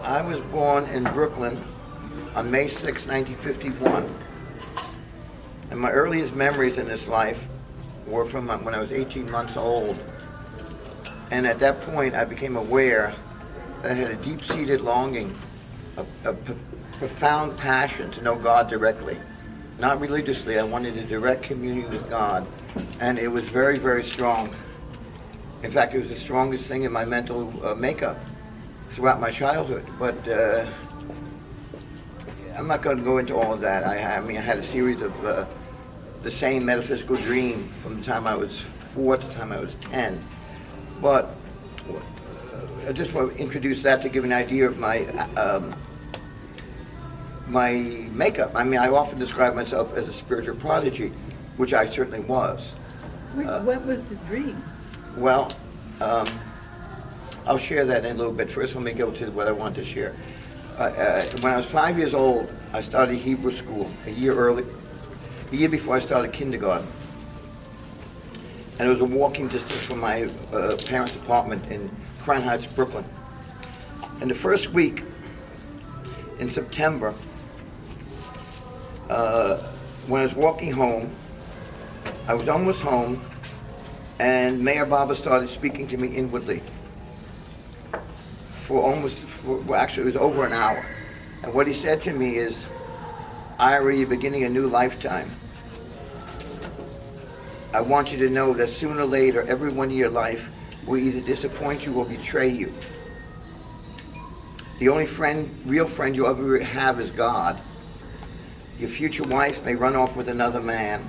I was born in Brooklyn on May 6, 1951, and my earliest memories in this life were from when I was 18 months old. And at that point, I became aware that I had a deep-seated longing, a profound passion to know God directly. Not religiously, I wanted a direct communion with God, and it was very, very strong. In fact, it was the strongest thing in my mental makeup throughout my childhood. But I'm not going to go into all of that. I had a series of the same metaphysical dream from the time I was 4 to the time I was 10. But I just want to introduce that to give an idea of my makeup. I often describe myself as a spiritual prodigy, which I certainly was. What was the dream? Well, I'll share that in a little bit. First, let me go to what I want to share. When I was 5 years old, I started Hebrew school a year before I started kindergarten. And it was a walking distance from my parents' apartment in Crown Heights, Brooklyn. And the first week in September, when I was walking home, I was almost home, and Mayor Baba started speaking to me inwardly actually it was over an hour. And what he said to me is, Ira, you're beginning a new lifetime. I want you to know that sooner or later, everyone in your life will either disappoint you or betray you. The only real friend you'll ever have is God. Your future wife may run off with another man.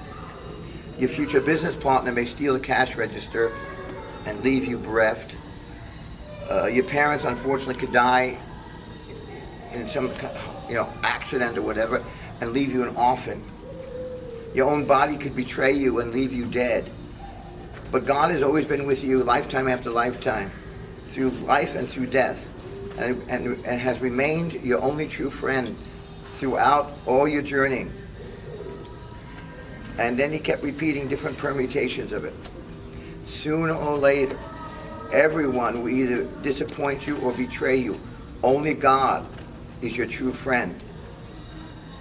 Your future business partner may steal a cash register and leave you bereft. Your parents, unfortunately, could die in some accident or whatever and leave you an orphan. Your own body could betray you and leave you dead. But God has always been with you lifetime after lifetime, through life and through death, and has remained your only true friend throughout all your journeying. And then he kept repeating different permutations of it. Sooner or later, everyone will either disappoint you or betray you. Only God is your true friend.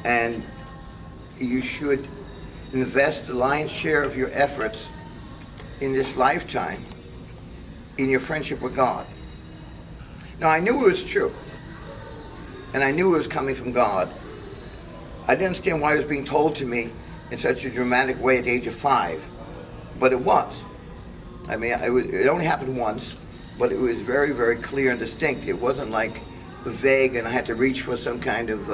And you should invest the lion's share of your efforts in this lifetime in your friendship with God. Now, I knew it was true, and I knew it was coming from God. I didn't understand why it was being told to me in such a dramatic way at the age of 5, but it was. It only happened once, but it was very, very clear and distinct. It wasn't like vague and I had to reach for some kind of,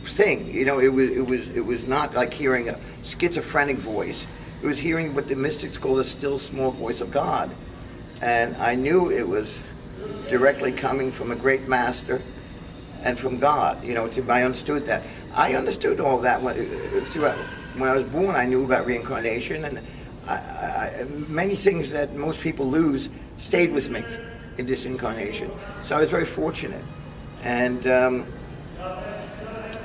thing. It was not like hearing a schizophrenic voice. It was hearing what the mystics call the still small voice of God. And I knew it was directly coming from a great master and from God. I understood that. I understood all that when I was born. I knew about reincarnation, and many things that most people lose stayed with me in this incarnation. So I was very fortunate, and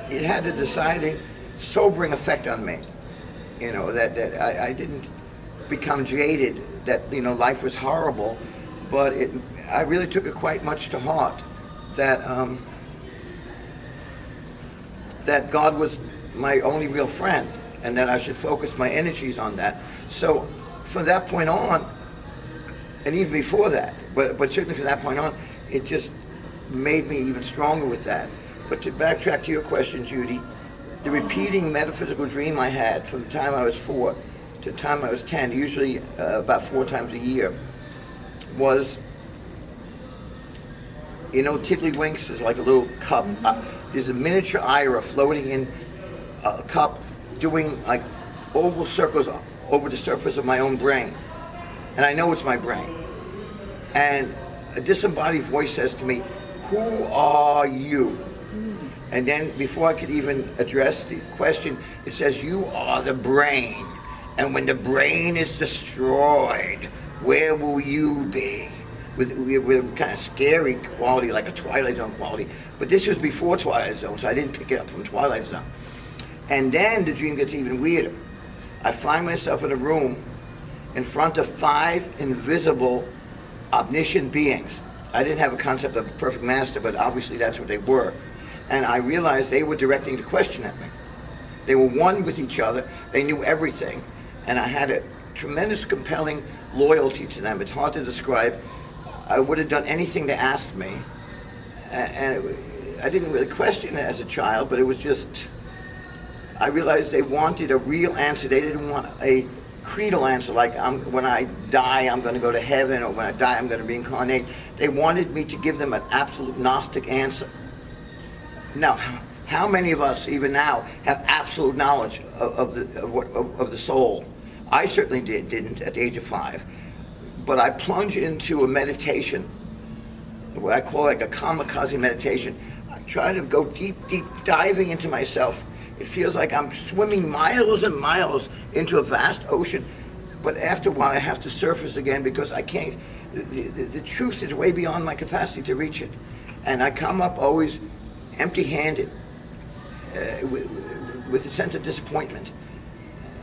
it had a deciding, sobering effect on me. That I didn't become jaded, that life was horrible, but I really took it quite much to heart that that God was my only real friend, and that I should focus my energies on that. So from that point on, and even before that, but certainly from that point on, it just made me even stronger with that. But to backtrack to your question, Judy, the repeating metaphysical dream I had from the time I was 4 to the time I was 10, usually about 4 times a year, was, Tiddlywinks is like a little cup. There's a miniature Ira floating in a cup, doing like oval circles over the surface of my own brain. And I know it's my brain. And a disembodied voice says to me, "Who are you?" And then before I could even address the question, it says, "You are the brain. And when the brain is destroyed, where will you be?" With kind of scary quality, like a Twilight Zone quality. But this was before Twilight Zone, so I didn't pick it up from Twilight Zone. And then the dream gets even weirder. I find myself in a room in front of 5 invisible, omniscient beings. I didn't have a concept of a perfect master, but obviously that's what they were. And I realized they were directing the question at me. They were one with each other. They knew everything. And I had a tremendous, compelling loyalty to them. It's hard to describe. I would have done anything they asked me. And I didn't really question it as a child, but it was just, I realized they wanted a real answer. They didn't want a creedal answer like when I die I'm going to go to heaven, or when I die I'm going to reincarnate. They wanted me to give them an absolute Gnostic answer. Now, how many of us even now have absolute knowledge of the soul? I certainly didn't at the age of 5, but I plunged into a meditation, what I call like a kamikaze meditation. I try to go deep, diving into myself. It feels like I'm swimming miles and miles into a vast ocean, but after a while I have to surface again because I can't, the truth is way beyond my capacity to reach it. And I come up always empty-handed, with a sense of disappointment.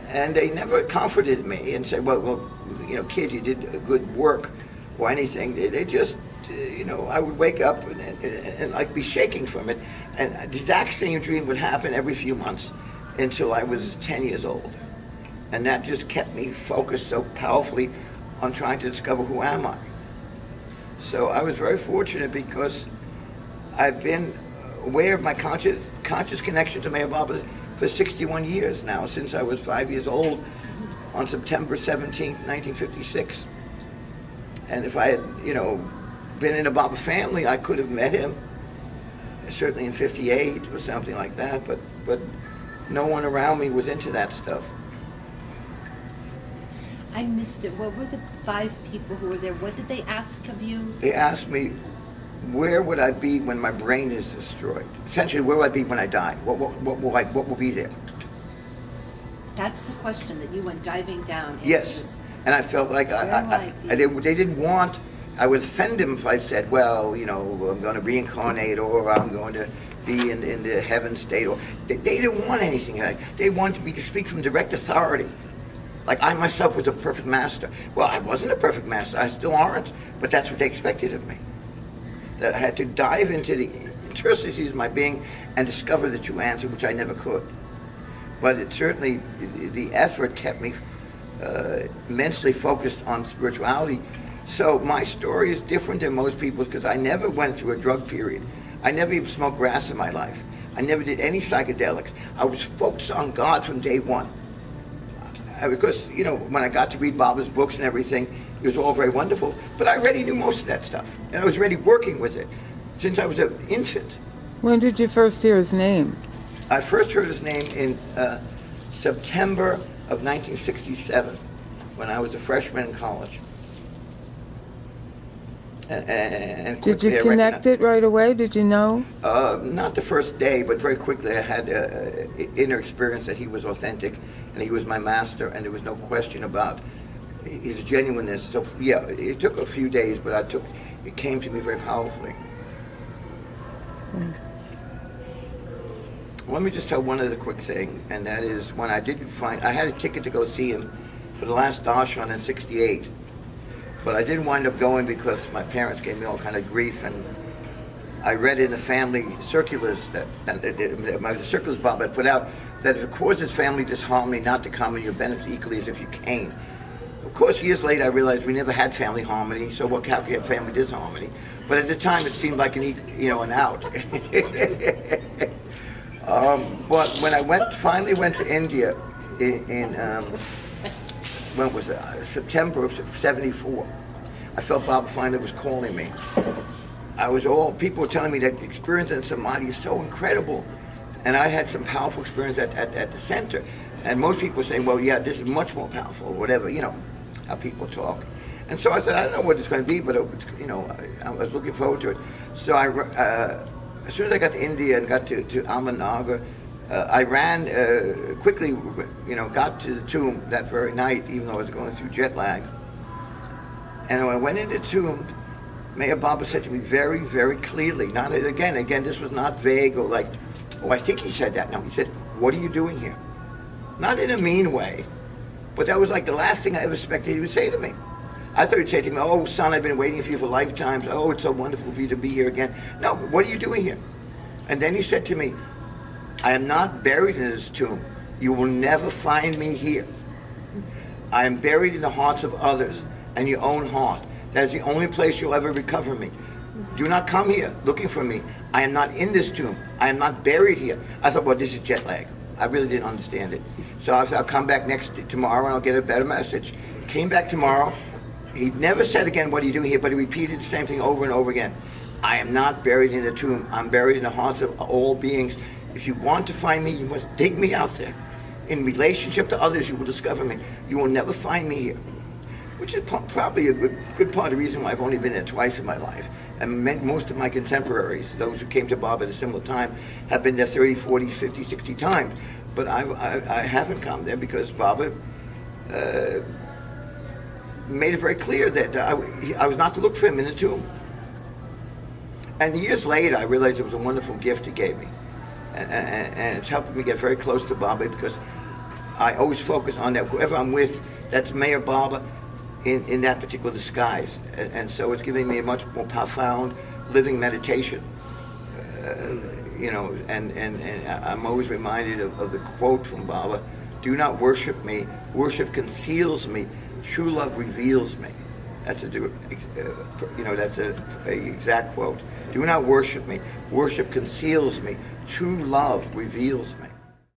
And they never comforted me and said, well, you know, kid, you did good work or anything. They just, you know, I would wake up and I'd be shaking from it. And the exact same dream would happen every few months until I was 10 years old. And that just kept me focused so powerfully on trying to discover who am I. So I was very fortunate because I've been aware of my conscious connection to Meher Baba for 61 years now, since I was 5 years old on September 17th, 1956. And if I had, you know, been in a Baba family, I could have met him, certainly in 58 or something like that, but no one around me was into that stuff. I missed it. What were the 5 people who were there? What did they ask of you? They asked me, where would I be when my brain is destroyed? Essentially, where will I be when I die? What will be there? That's the question that you went diving down into. Yes, and I felt like they didn't want, I would offend them if I said, well, you know, I'm going to reincarnate, or I'm going to be in the heaven state, or they didn't want anything like that. They wanted me to speak from direct authority. Like I myself was a perfect master. Well, I wasn't a perfect master, I still aren't, but that's what they expected of me. That I had to dive into the interstices of my being and discover the true answer, which I never could. But it certainly, the effort kept me immensely focused on spirituality. So my story is different than most people's because I never went through a drug period. I never even smoked grass in my life. I never did any psychedelics. I was focused on God from day one. Because, you know, when I got to read Baba's books and everything, it was all very wonderful, but I already knew most of that stuff, and I was already working with it since I was an infant. When did you first hear his name? I first heard his name in September of 1967, when I was a freshman in college. And did you connect it right away? Did you know? Not the first day, but very quickly I had inner experience that he was authentic and he was my master, and there was no question about his genuineness. So yeah, it took a few days, but it came to me very powerfully. Let me just tell one other quick thing, and that is when I had a ticket to go see him for the last darshan in '68. But I didn't wind up going because my parents gave me all kind of grief, and I read in the family circulars the circulars Bob had put out that if it causes family disharmony, not to come and you benefit equally as if you came. Of course, years later, I realized we never had family harmony, so how can you have family disharmony? But at the time, it seemed like an out. But when I finally went to India in when was it? September of '74. I felt Baba finally was calling me. People were telling me that the experience in Samadhi is so incredible. And I had some powerful experience at the center. And most people were saying, well, yeah, this is much more powerful, or whatever, you know, how people talk. And so I said, I don't know what it's going to be, but, you know, I was looking forward to it. So as soon as I got to India and got to Ahmednagar, I ran quickly, you know, got to the tomb that very night, even though I was going through jet lag. And when I went into the tomb, Meher Baba said to me very, very clearly, again, this was not vague or like, oh, I think he said that. No, he said, what are you doing here? Not in a mean way, but that was like the last thing I ever expected he would say to me. I thought he'd say to me, "Oh, son, I've been waiting for you for lifetimes. Oh, it's so wonderful for you to be here again." No, what are you doing here? And then he said to me, "I am not buried in this tomb. You will never find me here. I am buried in the hearts of others and your own heart. That is the only place you'll ever recover me. Do not come here looking for me. I am not in this tomb. I am not buried here." I thought, well, this is jet lag. I really didn't understand it. So I said, I'll come back tomorrow and I'll get a better message. Came back tomorrow. He never said again, "What are you doing here?" But he repeated the same thing over and over again. "I am not buried in the tomb. I'm buried in the hearts of all beings. If you want to find me, you must dig me out there. In relationship to others, you will discover me. You will never find me here." Which is probably a good part of the reason why I've only been there twice in my life. And most of my contemporaries, those who came to Bob at a similar time, have been there 30, 40, 50, 60 times. But I haven't come there because Baba made it very clear that I was not to look for him in the tomb. And years later, I realized it was a wonderful gift he gave me. And it's helped me get very close to Baba because I always focus on that. Whoever I'm with, that's Mayor Baba in that particular disguise. And so it's giving me a much more profound living meditation. And I'm always reminded of the quote from Baba, "Do not worship me. Worship conceals me. True love reveals me." That's that's a exact quote. "Do not worship me. Worship conceals me. True love reveals me."